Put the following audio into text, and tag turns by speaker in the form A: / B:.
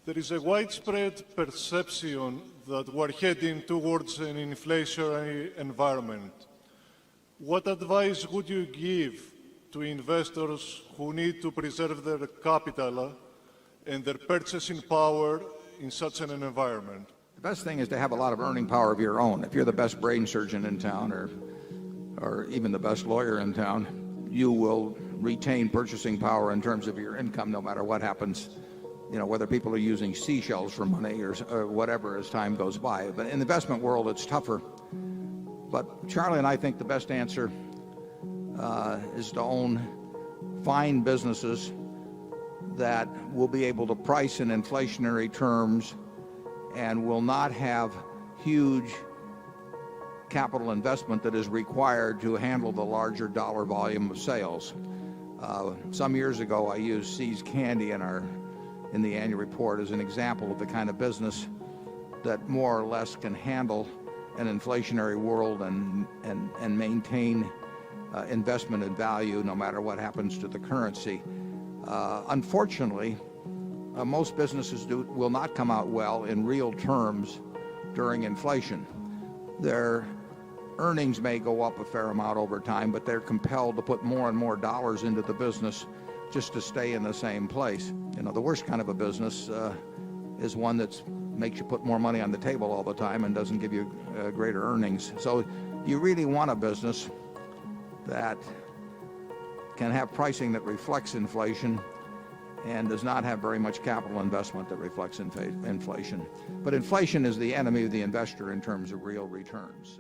A: There is a widespread perception that we're heading towards an inflationary environment. What advice would you give to investors who need to preserve their capital and their purchasing power in such an environment?
B: The best thing is to have a lot of earning power of your own. If you're the best brain surgeon in town or even the best lawyer in town, you will retain purchasing power in terms of your income no matter what happens, whether people are using seashells for money or whatever as time goes by. But in the investment world, it's tougher. But Charlie and I think the best answer is to own fine businesses that will be able to price in inflationary terms and will not have huge capital investment that is required to handle the larger dollar volume of sales. Some years ago, I used See's Candy in the annual report as an example of the kind of business that more or less can handle an inflationary world and maintain investment in value no matter what happens to the currency. Unfortunately, most businesses will not come out well in real terms during inflation. Their earnings may go up a fair amount over time, but they're compelled to put more and more dollars into the business just to stay in the same place. The worst kind of a business is one that makes you put more money on the table all the time and doesn't give you greater earnings. So you really want a business that can have pricing that reflects inflation and does not have very much capital investment that reflects inflation. But inflation is the enemy of the investor in terms of real returns.